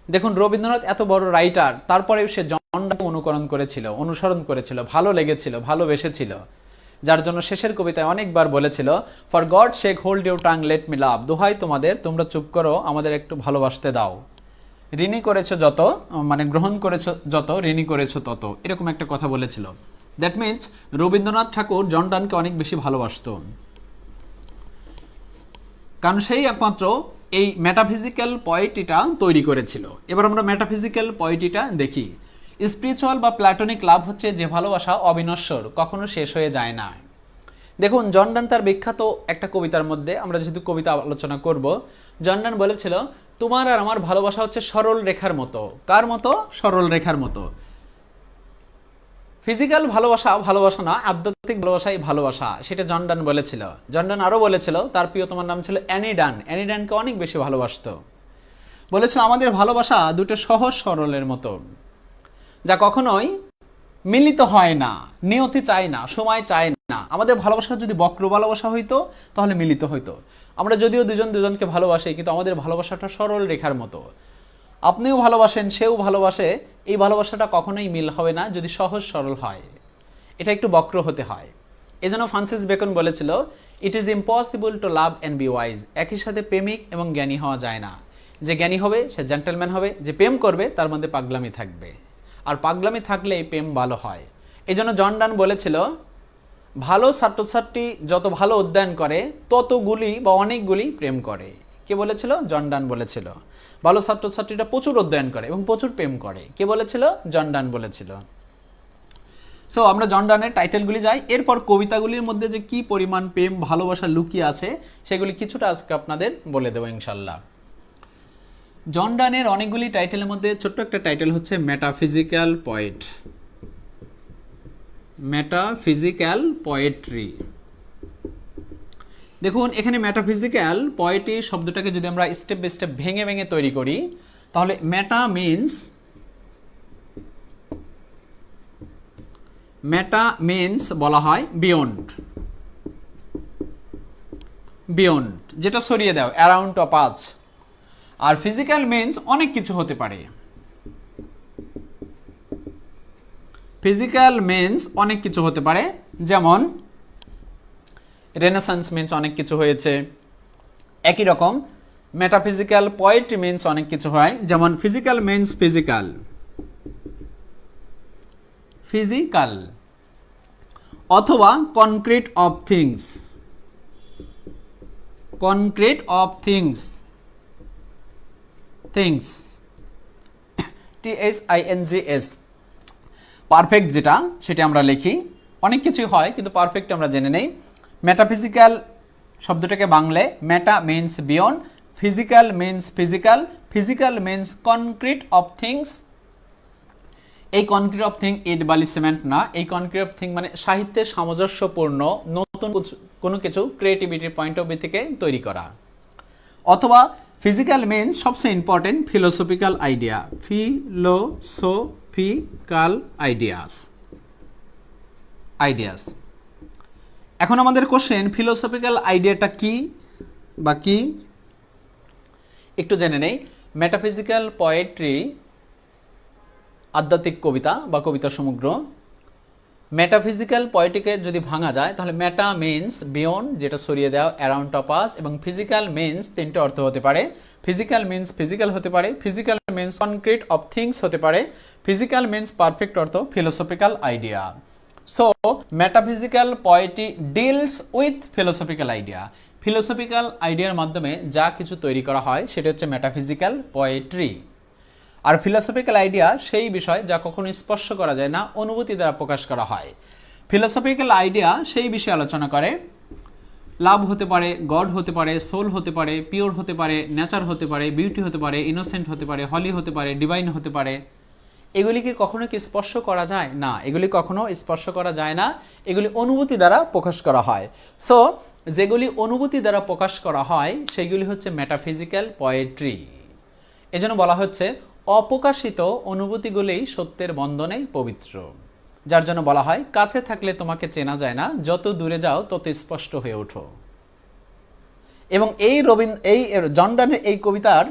দেখুন, রবীন্দ্রনাথ এত বড় রাইটার, তারপরেও সে জন ডানকে অনুসরণ করেছিল, ভালো লেগেছিল, ভালোবেসেছিল, যার জন্য শেষের কবিতায় অনেকবার বলেছিল, for god shake hold your tongue let me লাভ, দোহাই তোমাদের, তোমরা চুপ করো, আমাদের একটু ভালোবাসতে দাও। ঋণী করেছো যত, মানে গ্রহণ করেছো যত, ঋণী করেছো তত, এরকম একটা কথা বলেছিল। দ্যাট মিনস রবীন্দ্রনাথ ঠাকুর জন ডানকে অনেক বেশি ভালোবাসতো, কারণ সেই একমাত্র এই মেটাফিজিক্যাল পয়েটিটা তৈরি করেছিল। এবার আমরা মেটাফিজিক্যাল পয়েটিটা দেখি। স্পিরিচুয়াল বা প্ল্যাটনিক লাভ হচ্ছে যে ভালোবাসা অবিনশ্বর, কখনো শেষ হয়ে যায় না। দেখুন, জন ডান তার বিখ্যাত একটা কবিতার মধ্যে, আমরা যেহেতু কবিতা আলোচনা করব, জন ডান বলেছিল, তোমার আর আমার ভালোবাসা হচ্ছে সরল রেখার মতো। কার মতো? সরল রেখার মতো। ফিজিক্যাল ভালোবাসা ভালোবাসা না, আধ্যাত্মিক ভালোবাসাই ভালোবাসা, সেটা জন ডান বলেছিল। জন ডান আরও বলেছিল, তার প্রিয়তমার নাম ছিল অ্যানি ডান, অ্যানি ডানকে অনেক বেশি ভালোবাসতো। বলেছিল, আমাদের ভালোবাসা দুটো সহজ সরলের মতো, যা কখনোই মিলিত হয় না, নিয়তি চায় না, সময় চায় না। আমাদের ভালোবাসা যদি বক্র ভালোবাসা হইতো তাহলে মিলিত হইতো। আমরা যদিও দুজন দুজনকে ভালোবাসি, কিন্তু আমাদের ভালোবাসাটা সরল রেখার মতো। আপনিও ভালোবাসেন, সেও ভালোবাসে, এই ভালোবাসাটা কখনোই মিল হবে না যদি সহজ সরল হয়, এটা একটু বক্র হতে হয়। এজন্য ফ্রান্সিস বেকন বলেছিল, it is impossible to love and B wise, একই সাথে প্রেমিক এবং জ্ঞানী হওয়া যায় না। যে জ্ঞানী হবে সে জেন্টলম্যান হবে, যে প্রেম করবে তার মধ্যে পাগলামি থাকবে, আর পাগলামি থাকলে এই প্রেম ভালো হয়। এই জন্য জন ডান বলেছিল, ভালো ছাত্রছাত্রী যত ভালো অধ্যয়ন করে ততগুলি বা অনেকগুলি প্রেম করে। কে বলেছিল? জন ডান বলেছিল। ভালো ছাত্রছাত্রীরা প্রচুর অধ্যয়ন করে এবং প্রচুর প্রেম করে। কে বলেছিল? জন ডান বলেছিল। সো আমরা জন ডানের টাইটেলগুলি যাই, এরপর কবিতাগুলির মধ্যে যে কি পরিমাণ প্রেম ভালোবাসা লুকিয়ে আছে সেগুলি কিছুটা আজকে আপনাদের বলে দেবো ইনশাল্লাহ। জন ডানের অনেকগুলি টাইটেলের মধ্যে ছোট্ট একটা টাইটেল হচ্ছে মেটাফিজিক্যাল পয়েট, মেটাফিজিক্যাল পোয়েট্রি। দেখুন, এখানে মেটাফিজিক্যাল পোয়েট্রি শব্দটাকে যদি আমরা স্টেপ বাই স্টেপ ভেঙে ভেঙে তৈরি করি, তাহলে মেটা মিনস বলা হয় বিয়ন্ড, বিয়ন্ড যেটা সরিয়ে দাও, অ্যারাউন্ড অফ আস। আর ফিজিক্যাল মিনস অনেক কিছু হতে পারে, ফিজিক্যাল মিনস অনেক কিছু হতে পারে, যেমন রেনেসান্স মিনস অনেক কিছু হয়েছে। একই রকম মেটাফিজিক্যাল পোয়েট্রি মিনস অনেক কিছু হয়, যেমন ফিজিক্যাল মিনস ফিজিক্যাল, ফিজিক্যাল, অথবা concrete of things, concrete of things, things, THINGS। Perfect যেটা সেটা আমরা লিখি, অনেক কিছুই হয় কিন্তু পারফেক্ট আমরা জেনে নেই। মেটাফিজিক্যাল শব্দটাকে বাংলায় meta means beyond, physical means physical, physical means concrete of things. এই কনক্রিট অফ থিং ইট বালি সিমেন্ট না, এই কনক্রিট অফ থিং মানে সাহিত্যের সামঞ্জস্যপূর্ণ নতুন কোনো কিছু ক্রিয়েটিভিটির পয়েন্ট অফ ভিউ থেকে তৈরি করা। অথবা ফিজিক্যাল মিনস সবচেয়ে important philosophical idea, philosophical ideas, ideas. এখন আমাদের কোশ্চেন, ফিলোসফিক্যাল আইডিয়াটা কি বা কি একটু জেনে নেই। মেটাফিজিক্যাল পোয়েট্রি আধ্যাত্মিক কবিতা বা কবিতা সমগ্র। মেটাফিজিক্যাল পোয়েট্রিকে যদি ভাঙা যায় তাহলে মেটা মিনস বিয়ন্ড, যেটা সরিয়ে দেওয়া, অ্যারাউন্ড অফ আস, এবং ফিজিক্যাল মিনস তিনটে অর্থ হতে পারে। ফিজিক্যাল মিনস ফিজিক্যাল হতে পারে, physical means concrete of things হতে পারে, ফিজিক্যাল মিনস পারফেক্ট অর্থ philosophical idea. So metaphysical poetry deals with philosophical idea. Philosophical আইডিয়ার মাধ্যমে যা কিছু তৈরি করা হয় সেটা হচ্ছে মেটাফিজিক্যাল পোয়েট্রি। আর ফিলোসফিক্যাল আইডিয়া সেই বিষয় যা কখনো স্পর্শ করা যায় না, অনুভূতি দ্বারা প্রকাশ করা হয়। ফিলোসফিক্যাল আইডিয়া সেই বিষয়ে আলোচনা করে, লাভ হতে পারে, গড হতে পারে, সোল হতে পারে, পিওর হতে পারে, নেচার হতে পারে, বিউটি হতে পারে, ইনোসেন্ট হতে পারে, হলি হতে পারে, ডিভাইন হতে পারে। এগুলিকে কখনো কি স্পর্শ করা যায় না? এগুলি কখনো স্পর্শ করা যায় না, এগুলি অনুভূতি দ্বারা প্রকাশ করা হয়। সো যেগুলি অনুভূতি দ্বারা প্রকাশ করা হয় সেগুলি হচ্ছে মেটাফিজিক্যাল পোয়েট্রি। এজন্য বলা হচ্ছে অপ্রকাশিত অনুভূতিগুলি সত্যের বন্ধনে পবিত্র, যার জন্য বলা হয় কাছে থাকলে তোমাকে চেনা যায় না, যত দূরে যাও তত স্পষ্ট হয়ে ওঠো। এবং এই জন ডানের এই কবিতার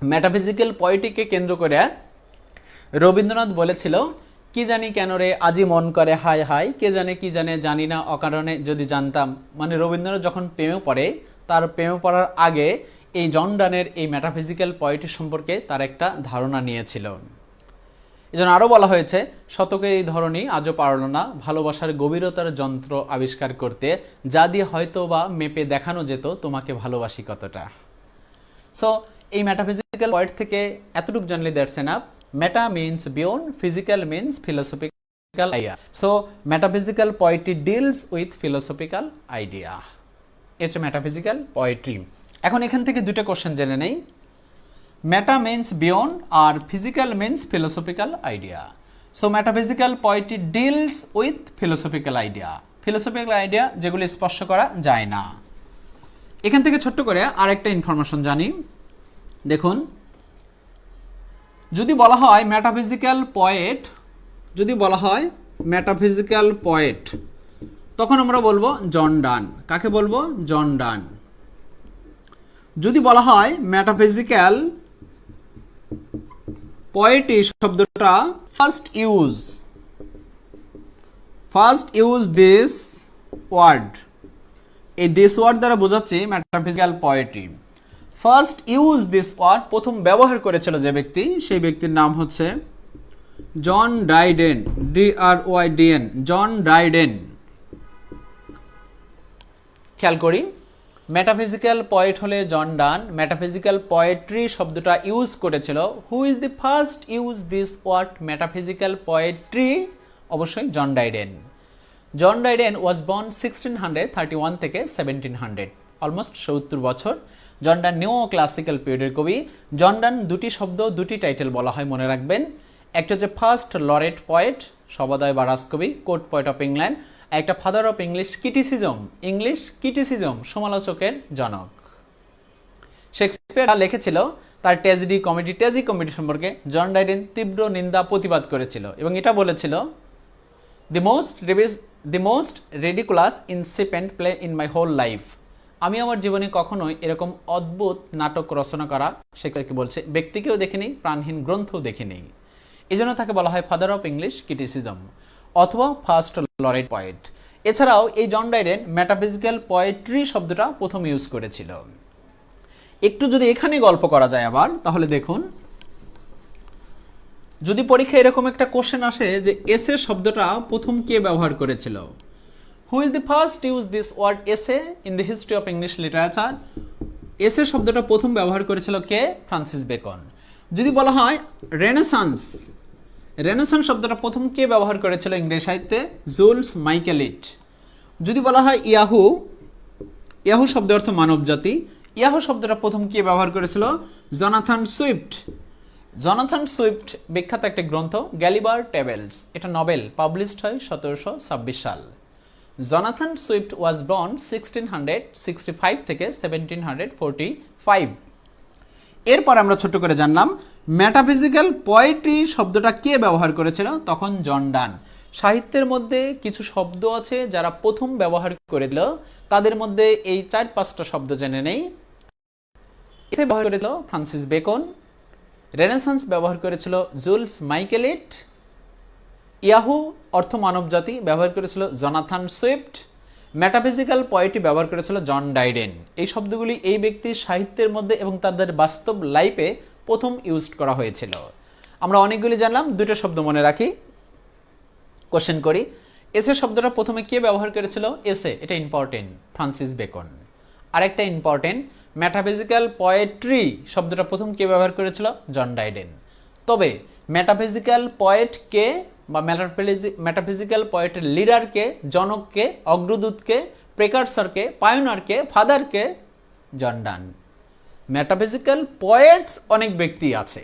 মেটাফিজিক্যাল পয়েটিকে কেন্দ্র করে রবীন্দ্রনাথ বলেছিল, কি জানি কেন রে আজি মন করে হায় হায়, কে জানে কি জানে জানি না অকারণে যদি জানতাম। মানে রবীন্দ্রনাথ যখন প্রেমে পড়ে, তার প্রেমে পড়ার আগে এই জন ডানের এই মেটাফিজিক্যাল পয়েটি সম্পর্কে তার একটা ধারণা নিয়েছিল। এজন্য আরও বলা হয়েছে, শতকের এই ধরনই আজও পারল না ভালোবাসার গভীরতার যন্ত্র আবিষ্কার করতে, যা দিয়ে হয়তো বা মেপে দেখানো যেত তোমাকে ভালোবাসি কতটা। সো এই মেটাফিজিক্যাল পয়েন্ট থেকে এতটুকু জানলে that's enough. Meta means beyond, physical means philosophical idea. So metaphysical poetry deals with philosophical idea. এটা হচ্ছে মেটাফিজিক্যাল পোয়েট্রি। এখন এখান থেকে দুটো কোশ্চেন জেনে নেই। মেটা মিনস বিয়ন্ড আর physical means philosophical idea. So metaphysical poetry deals with philosophical idea. Philosophical idea যেগুলি স্পর্শ করা যায় না। এখান থেকে ছোট্ট করে আরেকটা ইনফরমেশন জানি। দেখুন, যদি বলা হয় মেটাফিজিক্যাল পয়েট, যদি বলা হয় মেটাফিজিক্যাল পয়েট, তখন আমরা বলবো জন ডান। কাকে বলবো? জন ডান। যদি বলা হয় মেটাফিজিক্যাল পয়েটি শব্দটা ফার্স্ট ইউজ দিস ওয়ার্ড, এই দিস ওয়ার্ড দ্বারা বোঝাচ্ছি metaphysical poetry. First use this word, প্রথম ব্যবহার করেছিল যে ব্যক্তি, সেই ব্যক্তির নাম হচ্ছে জন ডাইডেন, DROYDEN, জন ডাইডেন। খেয়াল করি, মেটাফিজিক্যাল পয়েট হলে জন ডান, মেটাফিজিক্যাল পোয়েট্রি শব্দটা ইউজ করেছিল। Who is the first use this word metaphysical poetry? অবশ্যই জন ডাইডেন। জন ডাইডেন ওয়াজ বর্ন 1631 থেকে 1700, অলমোস্ট 70 বছর। জন ডান নিও ক্লাসিক্যাল পিরিয়ডের কবি। জন ডান দুটি শব্দ, দুটি টাইটেল বলা হয়, মনে রাখবেন। একটা হচ্ছে ফার্স্ট লরেট পয়েট, সবাদয় বা রাজকবি, কোর্ট পয়েট অফ ইংল্যান্ড। একটা ফাদার অফ ইংলিশ কিটিসিজম, সমালোচকের জনক। শেক্সপিয়ার লিখেছিল তার ট্র্যাজেডি কমেডি সম্পর্কে জন ডাইডেন তীব্র নিন্দা প্রতিবাদ করেছিল এবং এটা বলেছিল, the most ridiculous incipient play in my whole life. আমি আমার জীবনে কখনোই এরকম অদ্ভুত নাটক রচনা করা, শেক্সপিয়ারকে বলছে, ব্যক্তিকেও দেখিনি, প্রাণহীন গ্রন্থও দেখিনি। এই জন্য তাকে বলা হয় ফাদার অফ ইংলিশ ক্রিটিসিজম অথবা ফার্স্ট লরেট পয়েট। এছাড়াও এই জন ডাইডেন মেটাফিজিক্যাল পোয়েট্রি শব্দটা প্রথম ইউজ করেছিল। একটু যদি এখানে গল্প করা যায় আবার, তাহলে দেখুন, যদি পরীক্ষায় এরকম একটা কোশ্চেন আসে যে এসে শব্দটা প্রথম কে ব্যবহার করেছিল, who is the first use this word essay in the history of English literature? Essay শব্দটা প্রথম ব্যবহার করেছিল কে? Francis Bacon. যদি বলা হয় রেনেসান্স শব্দটা প্রথম কে ব্যবহার করেছিল ইংরেজি সাহিত্যে? জুলস মাইকেলিট। যদি বলা হয় ইয়াহু শব্দের অর্থ মানব জাতি, ইয়াহু শব্দটা প্রথম কে ব্যবহার করেছিল? Jonathan Swift. বিখ্যাত একটা গ্রন্থ গ্যালিবার টেবলস, এটা নভেল, পাবলিশড হয় 1726 সাল। জনাথন সুইফট ওয়াজ বর্ন 1665 থেকে 1745। এরপর আমরা ছোট করে জানলাম মেটাফিজিক্যাল পোয়েট্রি শব্দটা কে ব্যবহার করেছিল? তখন জন ডান। সাহিত্যের মধ্যে কিছু শব্দ আছে যারা প্রথম ব্যবহার করেছিল, তাদের মধ্যে এই 4-5টা শব্দ জেনে নেই। এসে ব্যবহার করেছিল ফ্রান্সিস বেকন, রেনেসান্স ব্যবহার করেছিল জুলস মাইকেলিট, ইয়াহু অর্থ মানবজাতি ব্যবহার করেছিল জনাথন সুইফট, মেটাফিজিক্যাল পোয়েট্রি ব্যবহার করেছিল জন ডাইডেন। এই শব্দগুলি এই ব্যক্তির সাহিত্যের মধ্যে এবং তাদের বাস্তব লাইফে প্রথম ইউজ করা হয়েছিল। আমরা অনেকগুলি জানলাম, দুটো শব্দ মনে রাখি, কোশ্চেন করি। এসে শব্দটা প্রথমে কে ব্যবহার করেছিল? এসে, এটা ইম্পর্টেন্ট, ফ্রান্সিস বেকন। আরেকটা ইম্পর্টেন্ট, মেটাফিজিক্যাল পোয়েট্রি শব্দটা প্রথম কে ব্যবহার করেছিল? জন ডাইডেন। তবে মেটাফিজিক্যাল পোয়েট কে বা মেটাফিজিক্যাল পোয়েটের লিডারকে, জনককে, অগ্রদূতকে, প্রেকারসরকে, পায়োনারকে, ফাদারকে? জন ডান। মেটাফিজিক্যাল পোয়েটস অনেক ব্যক্তি আছে,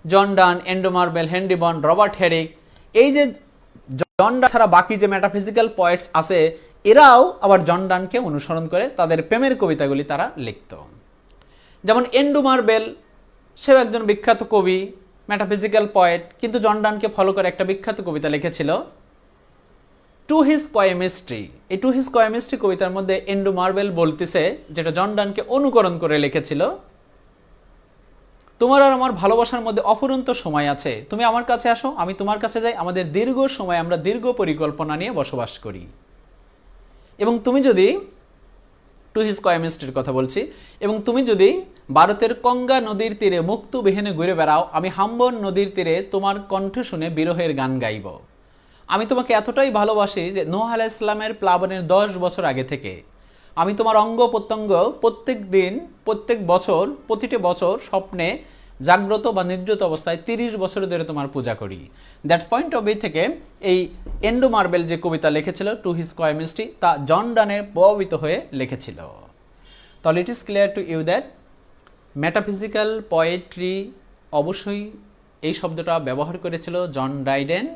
জন ডান, এন্ডো মার্বেল, হেনরি বন, রবার্ট হেরিক। এই যে জন ডান ছাড়া বাকি যে মেটাফিজিক্যাল পোয়েটস আছে, এরাও আবার জন ডানকে অনুসরণ করে তাদের প্রেমের কবিতাগুলি তারা লিখত। যেমন এন্ডো মার্বেল, সেও একজন বিখ্যাত কবি, মেটাফিজিক্যাল পোয়েট, কিন্তু জন ডানকে ফলো করে একটা বিখ্যাত কবিতা লিখেছিল টু হিজ কোয়েমিস্ট্রি। এই টু হিজ কোয়েমিস্ট্রি কবিতার মধ্যে এন্ডো মার্বেল বলতেছে, যেটা জন ডানকে অনুকরণ করে লিখেছিল, তোমার আর আমার ভালোবাসার মধ্যে অফুরন্ত সময় আছে, তুমি আমার কাছে আসো, আমি তোমার কাছে যাই, আমাদের দীর্ঘ সময় আমরা দীর্ঘ পরিকল্পনা নিয়ে বসবাস করি। এবং তুমি যদি টু হিজ কয়েমিস্ট্রির কথা বলছি, এবং তুমি যদি ভারতের গঙ্গা নদীর তীরে মুক্ত বিহীনে ঘুরে বেড়াও, আমি হাম্বন নদীর তীরে তোমার কণ্ঠ শুনে বিরহের গান গাইব। আমি তোমাকে এতটাই ভালোবাসি যে নূহ আলাইহিস সালামের প্লাবনের 10 বছর আগে থেকে আমি তোমার অঙ্গ প্রত্যঙ্গ প্রত্যেক দিন, প্রত্যেক বছর, প্রতিটি বছর স্বপ্নে জাগ্রত বা নিদ্রিত অবস্থায় 30 বছর ধরে তোমার পূজা করি। দ্যাটস পয়েন্ট অফ ভিউ থেকে এই এন্ডো মার্বেল যে কবিতা লিখেছিল টু হিজ কয়েমিস্ট্রি, তা জন ডানের প্রভাবিত হয়ে লিখেছিল। তাহলে it is clear to you that metaphysical poetry, অবশ্যই এই শব্দটা ব্যবহার করেছিল জন ডাইডেন।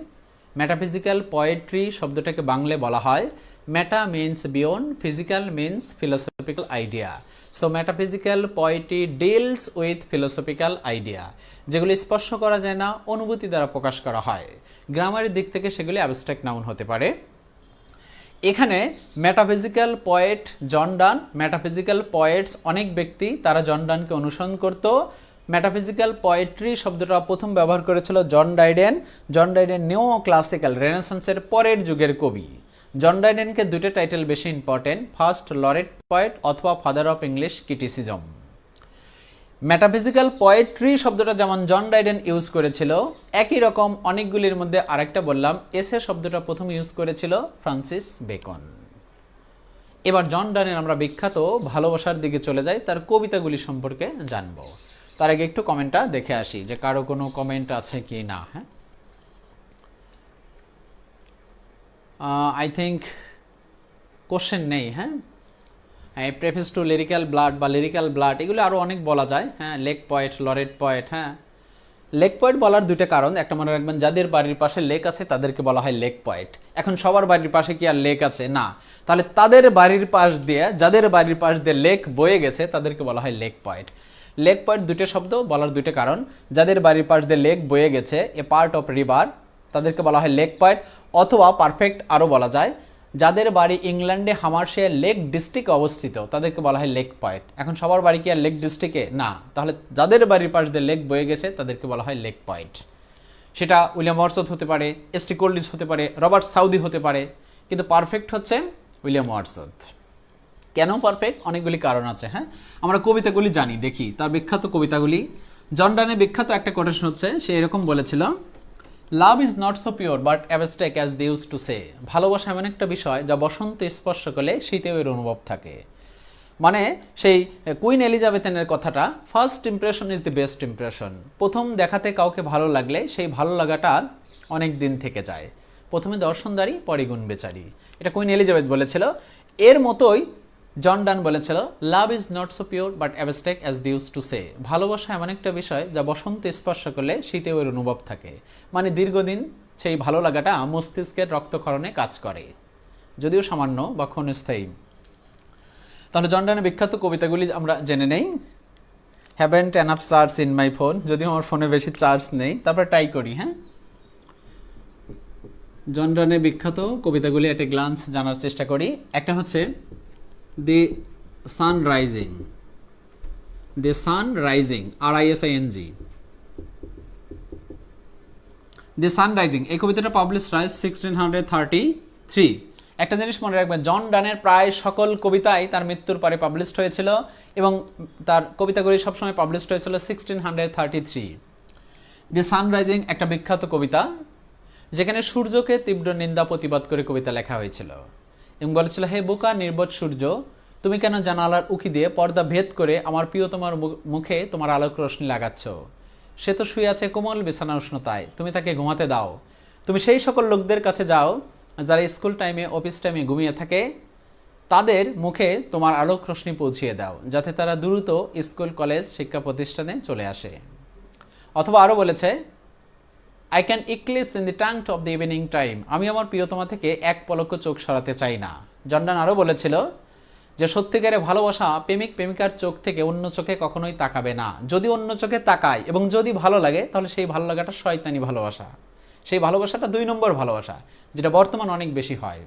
মেটাফিজিক্যাল পোয়েট্রি শব্দটাকে বাংলায় বলা হয় meta means beyond, physical means philosophical idea. So metaphysical poetry deals with philosophical idea, যেগুলি স্পর্শ করা যায় না, অনুভূতি দ্বারা প্রকাশ করা হয়। গ্রামারের দিক থেকে সেগুলি অ্যাবস্ট্রাক্ট নাউন হতে পারে। এখানে মেটাফিজিক্যাল পোয়েট জন ডান, মেটাফিজিক্যাল পোয়েটস অনেক ব্যক্তি, তারা জন ডানকে অনুসরণ করত। মেটাফিজিক্যাল পোয়েট্রি শব্দটা প্রথম ব্যবহার করেছিল জন ডাইডেন। জন ডাইডেন নিও ক্লাসিক্যাল রেনেসান্সের পরের যুগের কবি। জন ডাইডেনকে দুটো টাইটেল বেশি ইম্পর্টেন্ট, ফার্স্ট লরেট পোয়েট অথবা father of English criticism. Metaphysical poetry শব্দটা যেমন জন ডাইডেন ইউজ করেছিল, একই রকম অনেকগুলির মধ্যে আরেকটা বললাম, এসে শব্দটা প্রথম ইউজ করেছিল ফ্রান্সিস বেকন। এবার জন ডানের আমরা বিখ্যাত ভালোবাসার দিকে চলে যাই, তার কবিতাগুলি সম্পর্কে জানব। তার আগে একটু কমেন্টটা দেখে আসি যে কারো কোনো কমেন্ট আছে কি না। হ্যাঁ, আই থিঙ্ক কোশ্চেন নেই। হ্যাঁ, প্রেফেস টু লিরিক্যাল ব্লাড বা লিরিক্যাল ব্লাড, এগুলো আরও অনেক বলা যায়। হ্যাঁ, লেক পয়েট, লরেট পয়েট। হ্যাঁ, লেক পয়েট বলার দুটো কারণ, একটা মনে রাখবেন, যাদের বাড়ির পাশে লেক আছে তাদেরকে বলা হয় লেক পয়েট। এখন সবার বাড়ির পাশে কি আর লেক আছে? না। তাহলে তাদের বাড়ির পাশ দিয়ে, যাদের বাড়ির পাশ দিয়ে লেক বয়ে গেছে তাদেরকে বলা হয় লেক পয়েট। লেক পয়েট দুটো শব্দ বলার দুটো কারণ, যাদের বাড়ির পাশ দিয়ে লেক বয়ে গেছে, এ পার্ট অফ রিভার, তাদেরকে বলা হয় লেক পয়েট। অথবা পারফেক্ট আরও বলা যায়, যাদের বাড়ি ইংল্যান্ডে হামারশেয়ার লেক ডিস্ট্রিক্টে অবস্থিত তাদেরকে বলা হয় লেক পয়েট। এখন সবার বাড়ি কি আর লেক ডিস্ট্রিক্টে? না। তাহলে যাদের বাড়ির পাশ দিয়ে লেক বয়ে গেছে তাদেরকে বলা হয় লেক পয়েট। সেটা উইলিয়াম ওয়ার্ডসওয়ার্থ হতে পারে, এস.টি. কোলরিজ হতে পারে, রবার্ট সাউদি হতে পারে, কিন্তু পারফেক্ট হচ্ছে উইলিয়াম ওয়ার্ডসওয়ার্থ। কেন পারফেক্ট? অনেকগুলি কারণ আছে। হ্যাঁ, আমরা কবিতাগুলি জানি, দেখি তার বিখ্যাত কবিতাগুলি। জন ডানের বিখ্যাত একটা কোটেশন হচ্ছে, সে এরকম বলেছিল, love is not so pure but abstract as they use to say. ভালোবাসা এমন একটা বিষয় যা বসন্তে স্পর্শ করলে শীতেও এর অনুভব থাকে। মানে সেই কুইন এলিজাবেথের কথাটা, first impression is the best impression. প্রথম দেখাতে কাউকে ভালো লাগলে সেই ভালো লাগাটা অনেক দিন থেকে যায়। প্রথমে দর্শনদারি, পরে গুণ বেচারি, এটা কুইন এলিজাবেথ বলেছিল। এর মতোই জন ডান বলেছিল, love is not so pure but abstract as they use to say. ভালোবাসা এমন একটা বিষয় যা বসন্তে স্পর্শ করলে শীতেও এর অনুভব থাকে। মানে দীর্ঘদিন সেই ভালো লাগাটা মস্তিষ্কের রক্তক্ষরণে কাজ করে, যদিও সামান্য বা ক্ষণস্থায়ী। তাহলে জন ডানের বিখ্যাত কবিতাগুলি আমরা জেনে নেই। Haven't enough charge in my phone, যদিও আমার ফোনে বেশি চার্জ নেই, তারপরে ট্রাই করি। হ্যাঁ, জন ডানের বিখ্যাত কবিতাগুলি একটা গ্লান্স জানার চেষ্টা করি। একটা হচ্ছে দি সান রাইজিং, দি সান রাইজিং, RISING, দি সান রাইজিং। এই কবিতাটা পাবলিশ হয় 1633। একটা জিনিস মনে রাখবেন, জন ডানের প্রায় সকল কবিতাই তার মৃত্যুর পরে পাবলিশড হয়েছিল, এবং তার কবিতাগুলি সবসময় পাবলিশড হয়েছিল 1633। দি সান রাইজিং একটা বিখ্যাত কবিতা, যেখানে সূর্যকে তীব্র নিন্দা প্রতিবাদ করে কবিতা লেখা হয়েছিল, এবং বলেছিল, হে বোকা নির্বোধ সূর্য, তুমি কেন জানালার উকি দিয়ে পর্দা ভেদ করে আমার প্রিয় তোমার মুখে তোমার আলোক রশ্মি লাগাচ্ছ? সে তো শুয়ে আছে কোমল বিছানা উষ্ণতায়, তুমি তাকে ঘুমাতে দাও। তুমি সেই সকল লোকদের কাছে যাও যারা স্কুল টাইমে, অফিস টাইমে ঘুমিয়ে থাকে, তাদের মুখে তোমার আলোক রশ্মি পৌঁছিয়ে দাও, যাতে তারা দ্রুত স্কুল, কলেজ, শিক্ষা প্রতিষ্ঠানে চলে আসে। অথবা আরও বলেছে, I can eclipse in the tank of the evening time, আমি আমার প্রিয়তমা থেকে এক পলক চোখ সরাতে চাই না। জন ডান আরও বলেছিল যে সত্যিকারে ভালোবাসা প্রেমিক প্রেমিকার চোখ থেকে অন্য চোখে কখনোই তাকাবে না। যদি অন্য চোখে তাকায় এবং যদি ভালো লাগে, তাহলে সেই ভালো লাগাটা শয়তানি ভালোবাসা। সেই ভালোবাসাটা 2 নম্বর ভালোবাসা, যেটা বর্তমান অনেক বেশি হয়।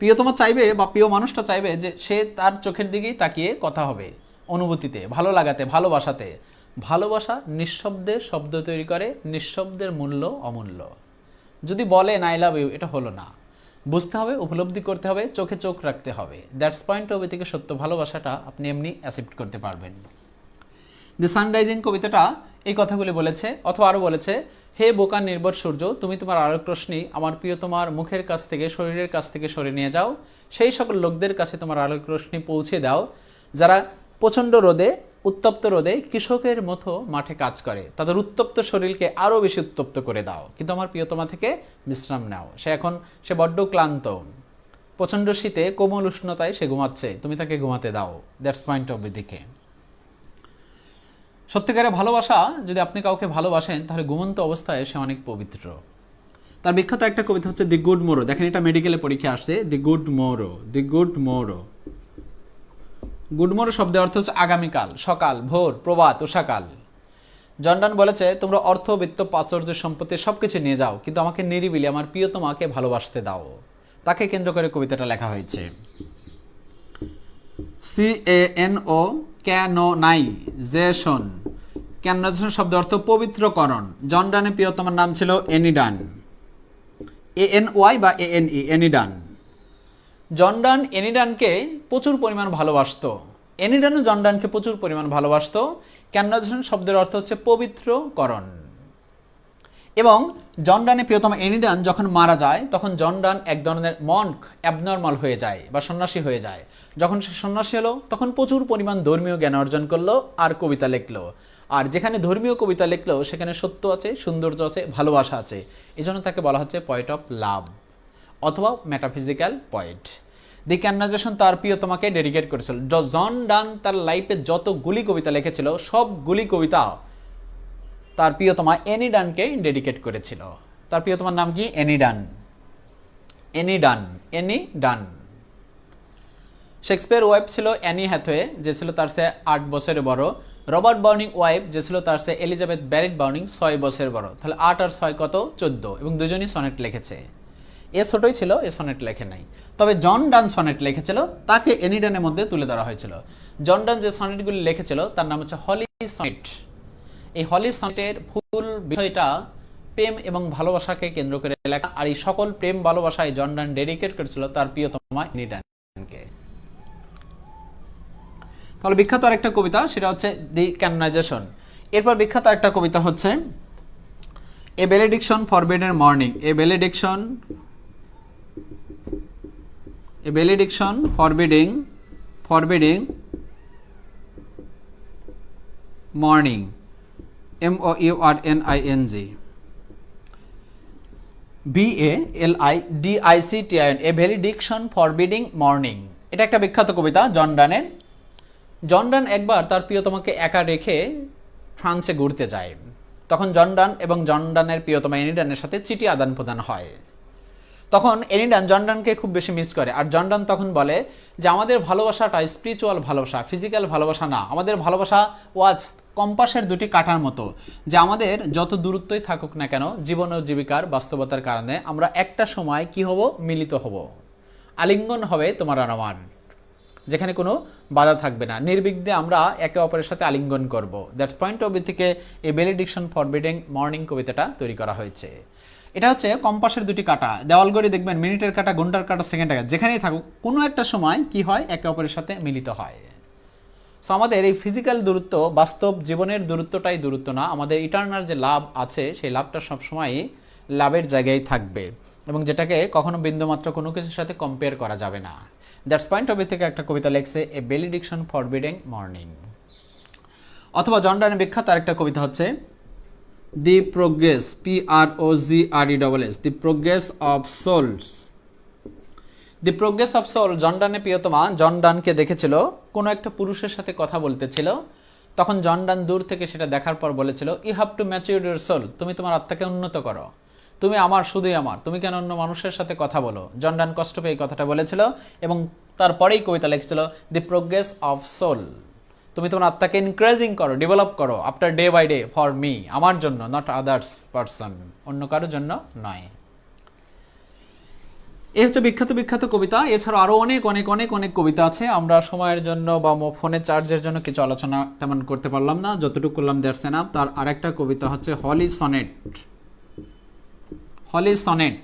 প্রিয়তমা চাইবে বা প্রিয় মানুষটা চাইবে যে সে তার চোখের দিকেই তাকিয়ে কথা হবে, অনুভূতিতে, ভালো লাগাতে, ভালোবাসাতে। ভালোবাসা নিঃশব্দে শব্দ তৈরি করে, নিঃশব্দের মূল্য অমূল্য। যদি বলেন আই লাভ ইউ, এটা হলো না, বুঝতে হবে, উপলব্ধি করতে হবে, চোখে চোখ রাখতে হবে। দ্যাটস পয়েন্ট অফ ভিউ থেকে সত্য ভালোবাসাটা আপনি এমনি অ্যাকসেপ্ট করতে পারবেন। দি সানরাইজিং কবিতাটা এই কথাগুলি বলেছে, অথবা আরও বলেছে, হে বোকা নির্বোধ সূর্য, তুমি তোমার আলোক রশ্মি আমার প্রিয় তোমার মুখের কাছ থেকে, শরীরের কাছ থেকে সরে নিয়ে যাও, সেই সকল লোকদের কাছে তোমার আলোক রশ্মি পৌঁছে দাও যারা প্রচণ্ড রোদে, উত্তপ্ত রোদে কৃষকের মতো মাঠে কাজ করে, তাদের উত্তপ্ত শরীরকে আরও বেশি উত্তপ্ত করে দাও, কিন্তু আমার প্রিয়তমা থেকে বিশ্রাম নাও। সে বড্ড ক্লান্ত, প্রচণ্ড শীতে কোমল উষ্ণতায় সে ঘুমাচ্ছে, তুমি তাকে ঘুমাতে দাও। দ্যাটস পয়েন্ট অফ ভিউ দিকে সত্যিকারের ভালোবাসা, যদি আপনি কাউকে ভালোবাসেন তাহলে ঘুমন্ত অবস্থায় সে অনেক পবিত্র। তার বিখ্যাত একটা কবিতা হচ্ছে দি গুড মোরো। দেখেন, এটা মেডিকেলে পরীক্ষা আসছে, দি গুড মোরো, দি গুড মোরো। গুড মোরো শব্দের অর্থ হচ্ছে আগামীকাল, সকাল, ভোর, প্রভাত, উষাকাল। জন ডান বলেছে, তোমরা অর্থ, বিত্ত, প্রাচুর্য, সম্পত্তি সবকিছু নিয়ে যাও, কিন্তু আমাকে নিরিবিলি আমার প্রিয়তমাকে ভালোবাসতে দাও। তাকে কেন্দ্র করে কবিতাটা লেখা হয়েছে। CANO canonization. ক্যানোনাইজেশন শব্দের অর্থ পবিত্রকরণ। জন ডানের প্রিয়তমার নাম ছিল এনি ডান, ANY বা ANE, এনি ডান। জন ডান এনি ডানকে প্রচুর পরিমাণ ভালোবাসতো, এনি ডানও জন ডানকে প্রচুর পরিমাণ ভালোবাসতো। ক্যানোনাইজেশন শব্দের অর্থ হচ্ছে পবিত্রকরণ। এবং জন ডানের প্রিয়তমা এনি ডান যখন মারা যায়, তখন জন ডান এক ধরনের মনক, অ্যাবনর্মাল হয়ে যায় বা সন্ন্যাসী হয়ে যায়। যখন সে সন্ন্যাসী হলো, তখন প্রচুর পরিমাণ ধর্মীয় জ্ঞান অর্জন করলো আর কবিতা লিখলো। আর যেখানে ধর্মীয় কবিতা লিখলো সেখানে সত্য আছে, সৌন্দর্য আছে, ভালোবাসা আছে। এই জন্য তাকে বলা হচ্ছে পয়েট অফ লাভ অথবা মেটাফিজিক্যাল পয়েট। দি ক্যানোনাইজেশন তার প্রিয়তমাকে ডেডিকেট করেছিল। জন ডান তার লাইফে যতগুলি কবিতা লিখেছিল সবগুলি কবিতা তার প্রিয়তমা এনি ডানকে ডেডিকেট করেছিল। তার প্রিয়তমার নাম কি? এনি ডান, এনি ডান, এনি ডান। শেক্সপিয়ার ওয়াইফ ছিল অ্যানি হ্যাথওয়ে, যে ছিল তার চেয়ে 8 বছরের বড়। রবার্ট বার্নিং ওয়াইফ, যে ছিল তার চেয়ে এলিজাবেথ ব্যারিট বার্নিং 6 বছরের বড়। তাহলে 8 আর 6 কত? 14। এবং দুজনই সনেট লিখেছে। এ ছোটই ছিল, এ সনেট লেখে নাই। তবে জন ডান সনেট লিখেছিল, তাকে এনি ডানের মধ্যে তুলে ধরা হয়েছিল। জন ডান যে সনেটগুলি লিখেছিল তার নাম হচ্ছে হলি সনেট। এই হলি সনেটের ফুল বিষয়টা প্রেম এবং ভালোবাসাকে কেন্দ্র করে লেখা। আর এই সকল প্রেম ভালোবাসায় জন ডান ডেডিকেট করেছিল তার প্রিয়তমা এনি ডানকে। তাহলে বিখ্যাত আরেকটা কবিতা, সেটা হচ্ছে দি ক্যানোনাইজেশন। এরপর বিখ্যাত আরেকটা কবিতা হচ্ছে এ বেলেডিকশন ফরবিডেন মর্নিং। এ বেলেডিকশন ফরবিডিং মর্নিং, MOURNING, BALIDICTION। এ বেলেডিকশন ফরবিডিং মর্নিং। এটা একটা বিখ্যাত কবিতা জন ডানের। জন ডান একবার তার প্রিয়তমাকে একা রেখে ফ্রান্সে ঘুরতে যায়। তখন জন ডান এবং জন ডানের প্রিয়তমা এনি ডানের সাথে চিঠি আদান প্রদান হয়। তখন এনি ডান জন ডানকে খুব বেশি মিস করে। আর জন ডান তখন বলে যে আমাদের ভালোবাসাটা স্পিরিচুয়াল ভালোবাসা, ফিজিক্যাল ভালোবাসা না। আমাদের ভালোবাসা ওয়াজ কম্পাসের দুটি কাঁটার মতো, যে আমাদের যত দূরত্বই থাকুক না কেন, জীবন ও জীবিকার বাস্তবতার কারণে আমরা একটা সময় কি হব? মিলিত হব। আলিঙ্গন হবে তোমার আর আমার, যেখানে কোনো বাধা থাকবে না, নির্বিঘ্নে আমরা একে অপরের সাথে আলিঙ্গন করব। দ্যাটস পয়েন্ট অফ ভিউ থেকে এই বেলেডিকশন ফরবিডিং মর্নিং কবিতাটা তৈরি করা হয়েছে। এটা হচ্ছে কম্পাসের দুটি কাঁটা, দেওয়াল গড়ি দেখবেন, মিনিটের কাঁটা, ঘন্টার কাঁটা, সেকেন্ডের কাঁটা, যেখানেই থাকুক কোনো একটা সময় কি হয়? একে অপরের সাথে মিলিত হয়। সো আমাদের এই ফিজিক্যাল দূরত্ব, বাস্তব জীবনের দূরত্বটাই দূরত্ব না, আমাদের ইটার্নাল যে লাভ আছে সেই লাভটা সবসময় লাভের জায়গায় থাকবে, এবং যেটাকে কখনো বিন্দুমাত্র কোনো কিছুর সাথে কম্পেয়ার করা যাবে না। দ্যাটস পয়েন্ট অফ ভিউ থেকে একটা কবিতা লেখছে এ বেলেডিকশন ফরবিডিং মর্নিং। অথবা জন ডানের বিখ্যাত আরেকটা কবিতা হচ্ছে the progress, PROGRESS, the progress of souls. The progress of soul. John ডানের প্রিয়তমা জন ডানকে দেখেছিল কোনো একটা পুরুষের সাথে কথা বলতেছিল। তখন জন ডান দূর থেকে সেটা দেখার পর বলেছিল you have to mature your soul, তুমি তোমার আত্মাকে উন্নত করো, তুমি আমার, শুধুই আমার, তুমি কেন অন্য মানুষের সাথে কথা বলো? জন ডান কষ্ট পেয়ে এই কথাটা বলেছিল, এবং তারপরেই কবিতা লিখছিল দি প্রোগ্রেস অফ সোল। তুমি তোমার আত্মাকে ইনক্রিজিং করো, ডেভেলপ করো after day by day for me, আমার জন্য, নট আদার্স পারসন, অন্য কারোর জন্য নয়। এই হচ্ছে বিখ্যাত বিখ্যাত কবিতা। এছাড়াও আরো অনেক অনেক অনেক অনেক কবিতা আছে। আমরা সময়ের জন্য বা ফোনে চার্জের জন্য কিছু আলোচনা তেমন করতে পারলাম না, যতটুকু করলাম দ্যাটস এনাফ। তার আরেকটা কবিতা হচ্ছে হলি সনেট। হলি সনেট